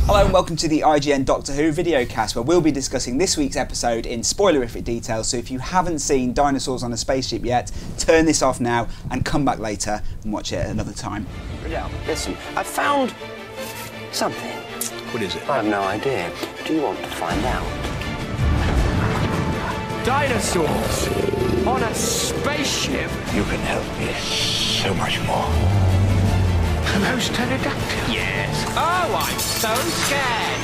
Hello and welcome to the IGN Doctor Who Videocast, where we'll be discussing this week's episode in spoilerific detail. So if you haven't seen Dinosaurs on a Spaceship yet, turn this off now and come back later and watch it another time. Riddell, listen, I found something. What is it? I have no idea. Do you want to find out? Dinosaurs on a spaceship. You can help me so much more. Are those pterodactyls? Yes. Oh, I'm so scared.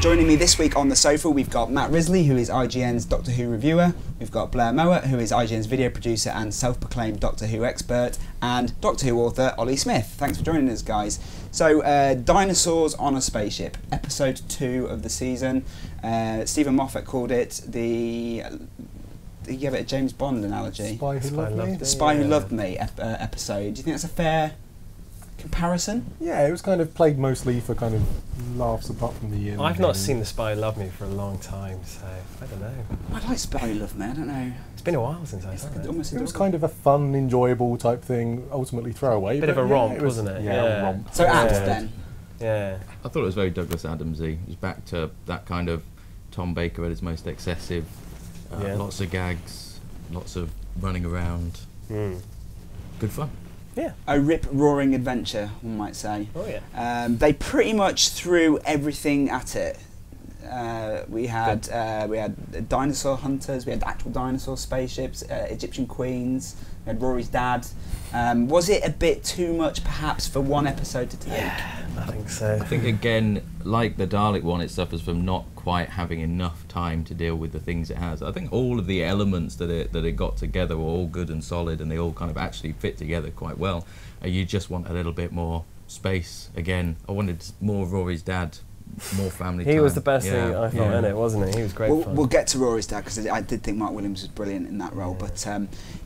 Joining me this week on the sofa, we've got Matt Risley, who is IGN's Doctor Who reviewer. We've got Blair Mowat, who is IGN's video producer and self-proclaimed Doctor Who expert, and Doctor Who author Ollie Smith. Thanks for joining us, guys. So, Dinosaurs on a Spaceship, episode 2 of the season. Stephen Moffat called it the... He gave it a James Bond analogy. Spy Who Loved Me? The Spy Who Loved Me episode. Do you think that's a fair comparison? Yeah, it was kind of played mostly for kind of laughs apart from the... I've not seen The Spy Who Loved Me for a long time, so I don't know. I like Spy Who Loved Me, I don't know. It's been a while since I saw it. It was kind of a fun, enjoyable type thing, ultimately throwaway. Bit of a romp, wasn't it? Yeah, a romp. So apt then? Yeah. I thought it was very Douglas Adamsy. It was back to that kind of Tom Baker at his most excessive. Lots of gags, lots of running around. Good fun. Yeah. A rip-roaring adventure, one might say. Oh yeah. They pretty much threw everything at it. We had dinosaur hunters, we had actual dinosaur spaceships, Egyptian queens, we had Rory's dad. Was it a bit too much, perhaps, for one episode to take? Yeah, I think so. I think, again, like the Dalek one, it suffers from not quite having enough time to deal with the things it has. I think all of the elements that it got together were all good and solid, and they all kind of actually fit together quite well. You just want a little bit more space. Again, I wanted more of Rory's dad, more family time. He was the best thing I thought in it, wasn't he? He was great fun. We'll get to Rory's dad, because I did think Mark Williams was brilliant in that role. But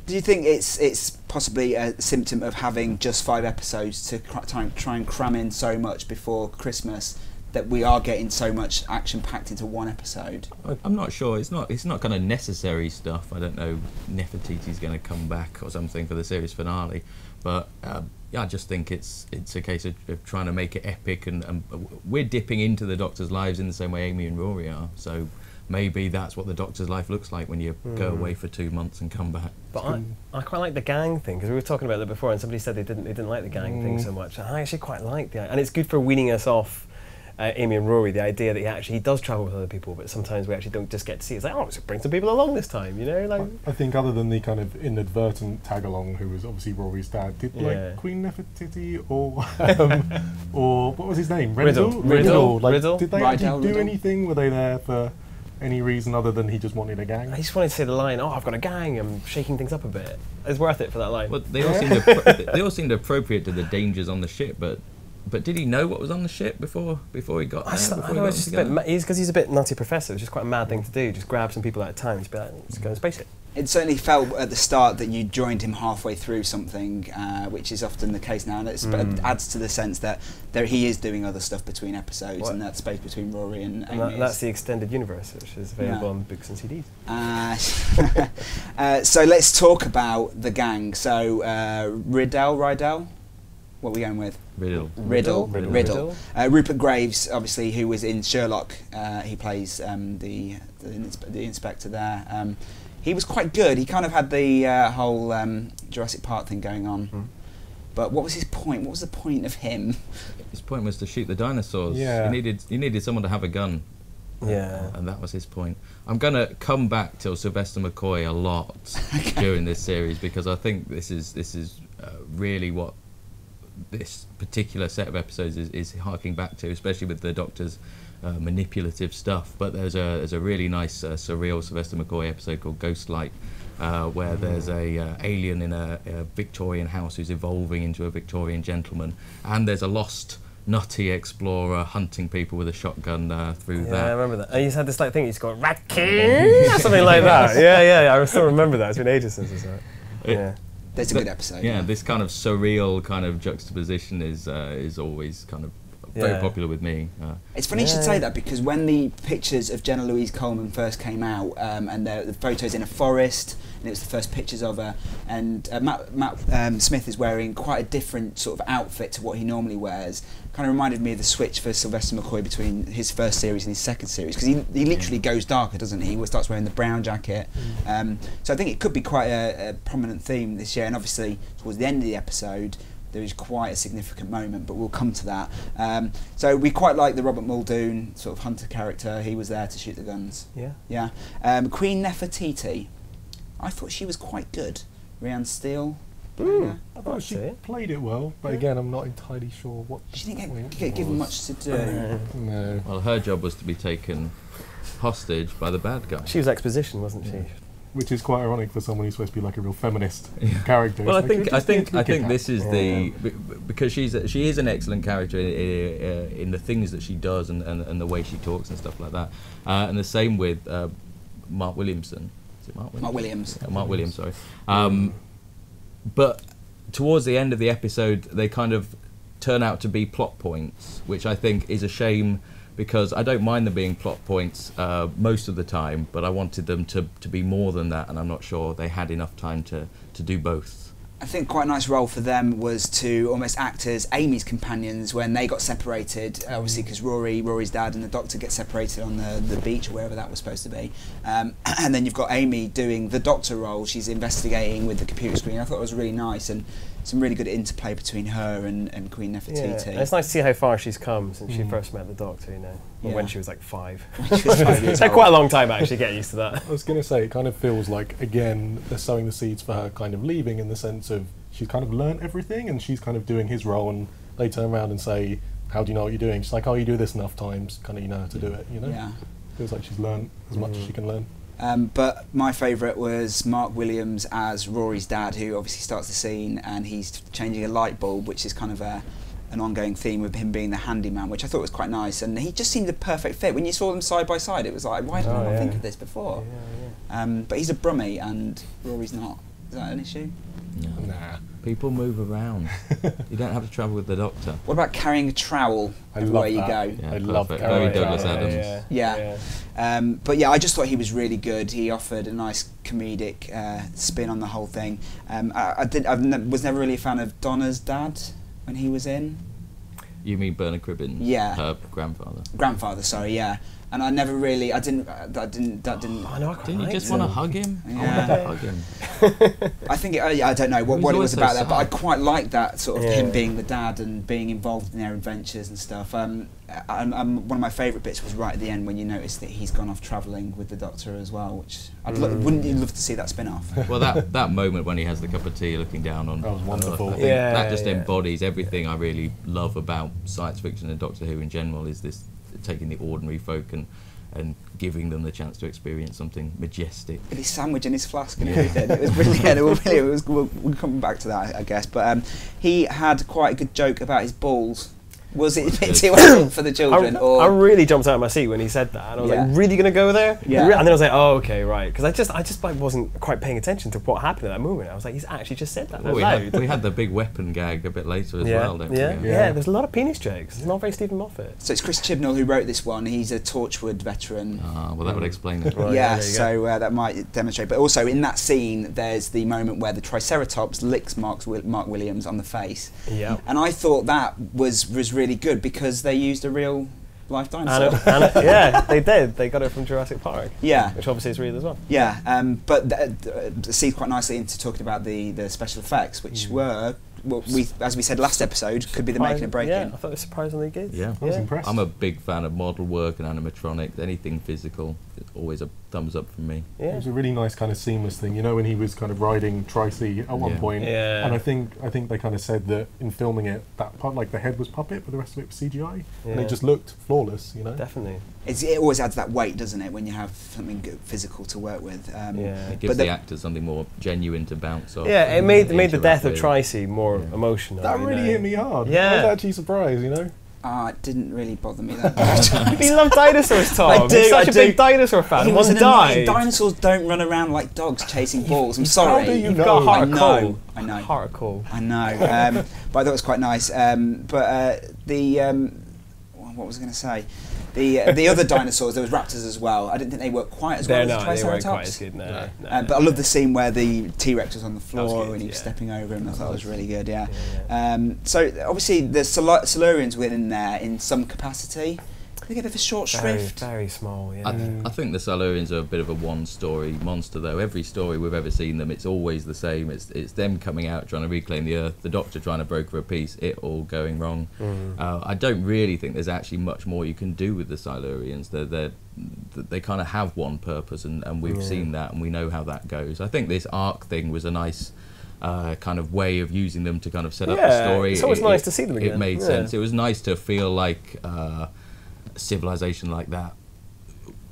do you think it's possibly a symptom of having just 5 episodes to try and cram in so much before Christmas, that we are getting so much action packed into one episode? I'm not sure. It's not kind of necessary stuff. I don't know, Nefertiti's going to come back or something for the series finale, but yeah, I just think it's a case of trying to make it epic, and we're dipping into the Doctor's lives in the same way Amy and Rory are. So maybe that's what the Doctor's life looks like when you go away for 2 months and come back. But I quite like the gang thing, because we were talking about that before, and somebody said they didn't like the gang thing so much. And I actually quite like the, and it's good for weaning us off Amy and Rory, the idea that he does travel with other people, but sometimes we actually don't just get to see it. It's like, oh, let's bring some people along this time, you know? Like, I think other than the kind of inadvertent tag-along, who was obviously Rory's dad, did like Queen Nefertiti or what was his name? Riddle. Like, Riddle. did they actually do anything? Were they there for any reason other than he just wanted a gang? I just wanted to say the line, oh, I've got a gang, I'm shaking things up a bit. It's worth it for that line. Well, they all seemed appropriate to the dangers on the ship, but did he know what was on the ship before he got there? It's because he's a bit nutty professor. It's just quite a mad thing to do. Just grab some people at a time and just be like, let's go and space it. It certainly felt at the start that you joined him halfway through something, which is often the case now, and it adds to the sense that he is doing other stuff between episodes, and that space between Rory and Amy. That's the extended universe, which is available on books and CDs. So let's talk about the gang. So Rydell? What are we going with? Riddle. Rupert Graves, obviously, who was in Sherlock. He plays the inspector there. He was quite good. He kind of had the whole Jurassic Park thing going on. But what was his point? What was the point of him? His point was to shoot the dinosaurs. Yeah. He needed someone to have a gun. Yeah. And that was his point. I'm going to come back to Sylvester McCoy a lot during this series, because I think this is really what this particular set of episodes is harking back to, especially with the Doctor's manipulative stuff. But there's a really nice surreal Sylvester McCoy episode called Ghostlight, where there's a alien in a Victorian house who's evolving into a Victorian gentleman, and there's a lost nutty explorer hunting people with a shotgun through that. Yeah, I remember that. And he's had this like thing, he's got Ratkin or something like that. Yeah, I still remember that. It's been ages since I saw it. Yeah. That's a good episode. Yeah, this kind of surreal kind of juxtaposition is always kind of very popular with me. It's funny you should say that, because when the pictures of Jenna Louise Coleman first came out, and the photos in a forest, and it was the first pictures of her, and Matt Smith is wearing quite a different sort of outfit to what he normally wears. Kind of reminded me of the switch for Sylvester McCoy between his first series and his second series, because he literally goes darker, doesn't he? He starts wearing the brown jacket. So I think it could be quite a prominent theme this year, and obviously towards the end of the episode there is quite a significant moment, but we'll come to that. So we quite like the Robert Muldoon sort of hunter character. He was there to shoot the guns. Yeah. Queen Nefertiti, I thought she was quite good. Rhiannon Steele. I thought she played it well, but again, I'm not entirely sure what. She didn't get given much to do. No. Well, her job was to be taken hostage by the bad guy. She was exposition, wasn't she? Which is quite ironic for someone who's supposed to be like a real feminist character. Well, I think this is because she is an excellent character in the things that she does and the way she talks and stuff like that. And the same with Mark Williamson. Is it Mark Williams? Mark Williams. Yeah, Mark Williams, sorry. But towards the end of the episode, they kind of turn out to be plot points, which I think is a shame, because I don't mind them being plot points most of the time, but I wanted them to be more than that, and I'm not sure they had enough time to do both. I think quite a nice role for them was to almost act as Amy's companions when they got separated, obviously because Rory's dad and the Doctor get separated on the beach or wherever that was supposed to be. And then you've got Amy doing the Doctor role. She's investigating with the computer screen. I thought it was really nice, and some really good interplay between her and Queen Nefertiti. Yeah. It's nice to see how far she's come since she first met the Doctor, you know, when she was like 5. When she was 5 years It's had old. quite a long time actually getting used to that. I was going to say, it kind of feels like, again, they're sowing the seeds for her kind of leaving, in the sense of she's kind of learnt everything and she's kind of doing his role, and they turn around and say, how do you know what you're doing? She's like, oh, you do this enough times, kind of, you know how to do it, you know? Yeah. Feels like she's learnt as much as she can learn. But my favourite was Mark Williams as Rory's dad, who obviously starts the scene and he's changing a light bulb, which is kind of an ongoing theme with him being the handyman, which I thought was quite nice, and he just seemed a perfect fit. When you saw them side by side, it was like, why didn't I not think of this before? But he's a brummie and Rory's not. Is that an issue? No. Nah. People move around. You don't have to travel with the Doctor. What about carrying a trowel everywhere you go? Yeah, I love perfect. carrying Very a Douglas trowel. Adams. Yeah. But yeah, I just thought he was really good. He offered a nice comedic spin on the whole thing. I was never really a fan of Donna's dad when he was in. You mean Bernard Cribbins? Yeah. Her grandfather. Grandfather, sorry, yeah. And I never really, I didn't. I know, I quite Didn't you liked just him. want to hug him? Yeah. I wanted to hug him. I think I don't know what it was always so about that, but I sad. quite liked that sort of him being the dad and being involved in their adventures and stuff. One of my favourite bits was right at the end when you notice that he's gone off travelling with the Doctor as well, which wouldn't you love to see that spin-off? Well, that moment when he has the cup of tea looking down on That was wonderful. I think that just embodies everything I really love about science fiction and Doctor Who in general, is this taking the ordinary folk and giving them the chance to experience something majestic. With his sandwich and his flask and everything. It was brilliant. We'll come back to that, I guess. But he had quite a good joke about his balls. Was it a bit too adult for the children? I really jumped out of my seat when he said that, and I was like, "Really going to go there?" Yeah. And then I was like, "Oh, okay, right." Because I just like wasn't quite paying attention to what happened at that moment. I was like, "He's actually just said that Well, out loud." we had the big weapon gag a bit later as well, don't we? Yeah. There's a lot of penis jokes. It's not very Stephen Moffat. So it's Chris Chibnall who wrote this one. He's a Torchwood veteran. Well, that would explain it. Right, Yeah, there you so that might demonstrate. But also in that scene, there's the moment where the Triceratops licks Mark Williams on the face. Yeah. And I thought that was really good because they used a real life dinosaur. Yeah, they did. They got it from Jurassic Park. Yeah. Which obviously is real as well. Yeah, but it seeds quite nicely into talking about the special effects, which were, well, as we said last episode, could be the making and breaking. Yeah, I thought it was surprisingly good. Yeah, I was impressed. I'm a big fan of model work and animatronics. Anything physical, it's always a thumbs up from me. It was a really nice kind of seamless thing, you know, when he was kind of riding Tricey at one point. Yeah. And I think they kind of said that in filming it, that part, like the head was puppet, but the rest of it was CGI, and it just looked flawless, you know. Definitely. It always adds that weight, doesn't it, when you have something physical to work with. It gives the actors something more genuine to bounce off. Yeah, it made the death of with. Tricey more emotional. That really hit me hard. Yeah. I was actually surprised, you know. It didn't really bother me that much. You love dinosaurs, Tom. I do, You're such I a do. big dinosaur fan. He One was annoying. died. Dinosaurs don't run around like dogs chasing balls. I'm sorry. How do you You've know? got a heart of I coal. know, I know. Heart of coal. I know, but I thought it was quite nice. what was I going to say? The other dinosaurs, there was raptors as well. I didn't think they worked quite as well as the they weren't Triceratops. quite as good, no. But I love the scene where the T-Rex was on the floor good, and he was yeah. stepping over him. I thought it was really good, yeah. Yeah. So obviously the Silurians were in there in some capacity. They give it a short shrift. Very small, yeah. I think the Silurians are a bit of a one-story monster, though. Every story we've ever seen them, it's always the same. It's them coming out trying to reclaim the Earth, the Doctor trying to broker a peace, it all going wrong. I don't really think there's actually much more you can do with the Silurians. They kind of have one purpose, and we've seen that, and we know how that goes. I think this arc thing was a nice kind of way of using them to kind of set up the story. It's always nice to see them again. It made sense. It was nice to feel like civilization like that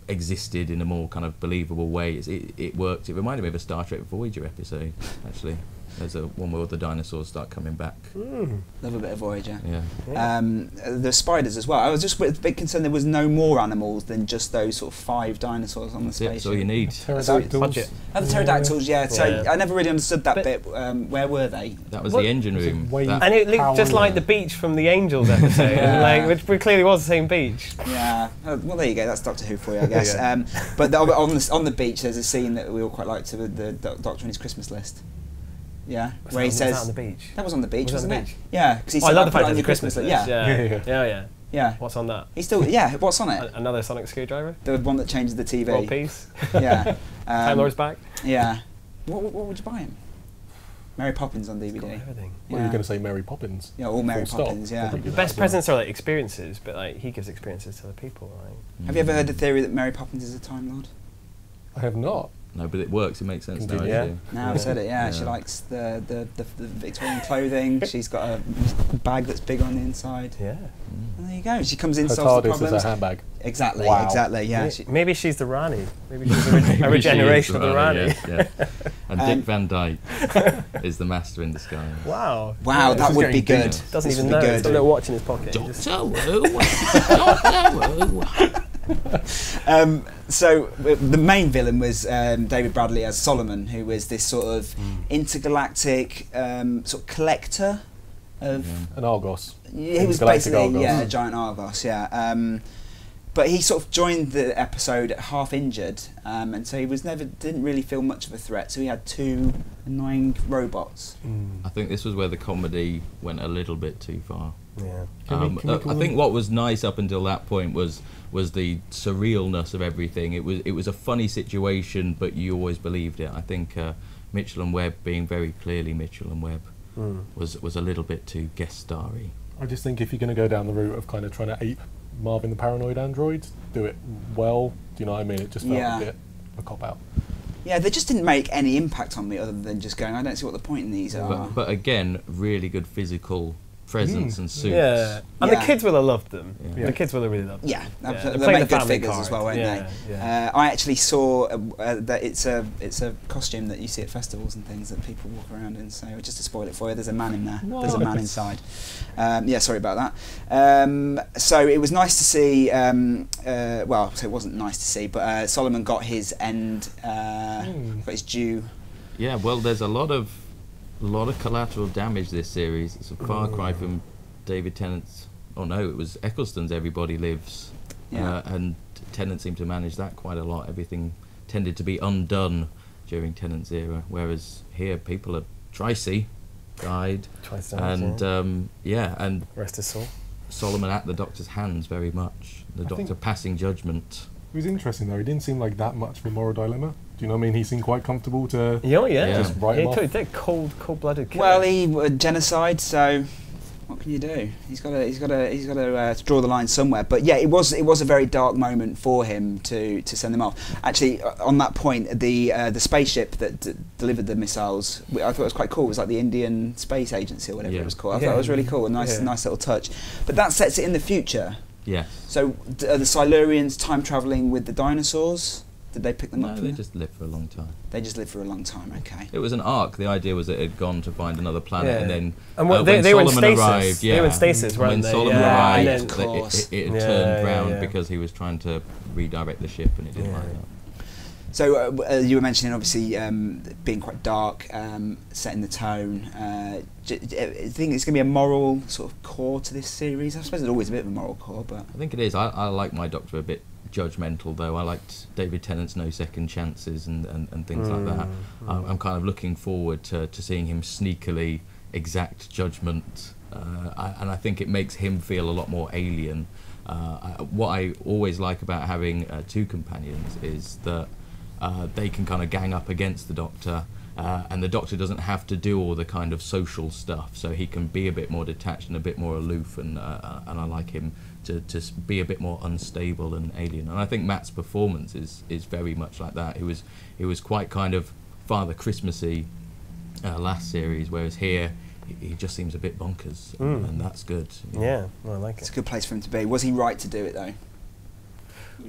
existed in a more kind of believable way. It worked. It reminded me of a Star Trek Voyager episode, actually. There's one where all the dinosaurs start coming back. Love a bit of Voyager. Yeah. The spiders as well. I was just a bit concerned there was no more animals than just those sort of 5 dinosaurs on the spaceship. That's all you need. Pterodactyls. Oh, the pterodactyls, yeah. So I never really understood that bit. Where were they? That was the engine room. And it looked just like the beach from the Angels episode, which clearly was the same beach. Yeah. Well, there you go. That's Doctor Who for you, I guess. But on the beach, there's a scene that we all quite liked with the Doctor and his Christmas list. Yeah, where he says was that on the beach. That was on the beach, Was wasn't that on it? the beach? Yeah, because he said I love the put it fact on it's your a Christmas list. Yeah. Yeah. What's on that? He's still what's on it? Another sonic screwdriver. The one that changes the TV. World Peace. Yeah. Time Lord's back. Yeah. What would you buy him? Mary Poppins on DVD. Got everything. Well, you're going to say Mary Poppins. Yeah, all Mary Full stop. Poppins. Yeah. Probably do that Best as well. presents are like experiences, but like he gives experiences to the people. Right? Have you ever heard the theory that Mary Poppins is a Time Lord? I have not. No, but it works. It makes sense now. Continue. actually. Now I've said it. Yeah, she likes the Victorian clothing. She's got a bag that's big on the inside. Yeah. And there you go. She comes in, Her solves the TARDIS is problems. a handbag. Exactly. Wow. Exactly. Yeah. Maybe she's the Rani. Maybe she's a regeneration of the Rani. Yeah. And Dick Van Dyke is the master in disguise. Wow. Wow, This that is would be getting good. deep. Doesn't This even would know. be He's got a good. little watch in his pocket. So the main villain was David Bradley as Solomon, who was this sort of intergalactic sort of collector of. An Argos. He was Galactic basically Argos. a giant Argos, yeah. But he sort of joined the episode half injured, and so he didn't really feel much of a threat. So he had 2 annoying robots. I think this was where the comedy went a little bit too far. Yeah. I think what was nice up until that point was the surrealness of everything. It was a funny situation, but you always believed it. I think Mitchell and Webb being very clearly Mitchell and Webb was a little bit too guest starry. I just think if you're going to go down the route of kind of trying to ape Marvin the Paranoid Android, do it well. Do you know what I mean? It just felt a bit of a cop-out. Yeah, they just didn't make any impact on me other than just going, I don't see what the point in these are. But again, really good physical presence and suits. Yeah. And the kids will have loved them. Yeah. The kids will have really loved them. Yeah, They they play make the good family figures card. as well, won't Yeah, they? yeah. I actually saw that it's a costume that you see at festivals and things that people walk around in. So just to spoil it for you, there's a man in there. There's a man inside. Yeah, sorry about that. So it was nice to see. Well, so it wasn't nice to see, but Solomon got his end, got his due. Yeah, well, there's a lot of collateral damage this series. It's a far cry from David Tennant's. Oh no, it was Eccleston's Everybody Lives, and Tennant seemed to manage that quite a lot. Everything tended to be undone during Tennant's era, whereas here people are Tracy died, and and rest his soul. Solomon at the Doctor's hands very much. The Doctor passing judgment. It was interesting though. He didn't seem like that much of a moral dilemma. Do you know what I mean? He seemed quite comfortable to. Just write him off. He did cold-blooded killer. Well, he genocide. So what can you do? He's got to draw the line somewhere. But yeah, it was a very dark moment for him to send them off. Actually, on that point, the spaceship that delivered the missiles, I thought it was quite cool. It was like the Indian Space Agency or whatever it was called. I thought it was really cool. A nice little touch. But that sets it in the future. Yeah. So are the Silurians time travelling with the dinosaurs? Did they pick them up? No, they just lived for a long time. They just lived for a long time. Okay. It was an arc. The idea was that it had gone to find another planet, and then and when they were in Solomon stasis. arrived, They were in stasis, weren't when they? Solomon Right, arrived, of course. it had turned round because he was trying to redirect the ship, and it didn't like that. So you were mentioning obviously being quite dark, setting the tone. Do you think it's going to be a moral sort of core to this series? I suppose there's always a bit of a moral core, but I think it is. I like my Doctor a bit judgmental, though. I liked David Tennant's No Second Chances and things like that. I'm kind of looking forward to seeing him sneakily exact judgment, and I think it makes him feel a lot more alien. What I always like about having two companions is that they can kind of gang up against the Doctor, and the Doctor doesn't have to do all the kind of social stuff, so he can be a bit more detached and a bit more aloof, and I like him to be a bit more unstable and alien. And I think Matt's performance is very much like that. He was quite kind of Father Christmassy last series, whereas here he just seems a bit bonkers, and that's good. Yeah, well, I like it. It's a good place for him to be. Was he right to do it though?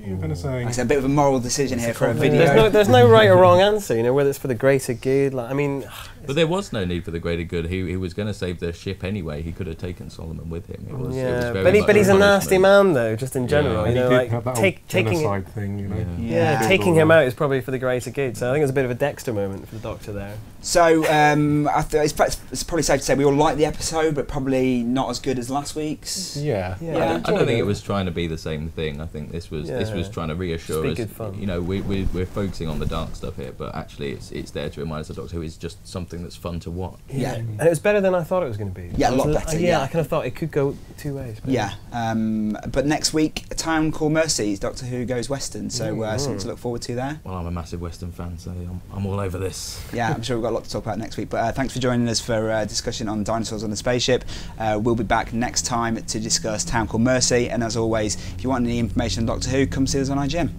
You're going to say... It's a bit of a moral decision here for a video. There's no right or wrong answer, you know, whether it's for the greater good. Like, I mean, but there was no need for the greater good. He was going to save the ship anyway. He could have taken Solomon with him. It was very but he's a nasty man, though, just in general. Yeah. You know, He did have like that taking genocide thing, you know. taking him out is probably for the greater good. So I think it was a bit of a Dexter moment for the Doctor there. So it's probably safe to say we all liked the episode, but probably not as good as last week's. Yeah. I don't think it was trying to be the same thing. I think this was trying to reassure us. Good fun. You know, we're focusing on the dark stuff here, but actually it's there to remind us the Doctor Who is just something that's fun to watch. Yeah, and it was better than I thought it was going to be. Yeah, a lot better. Yeah, I kind of thought it could go two ways. Maybe. Yeah, but next week, A Town Called Mercy, Doctor Who goes Western, so something to look forward to there. Well, I'm a massive Western fan, so I'm all over this. Yeah, I'm sure we've got a lot to talk about next week, but thanks for joining us for a discussion on Dinosaurs on the Spaceship. We'll be back next time to discuss Town Called Mercy, and as always, if you want any information on Doctor Who, come see us on IGN.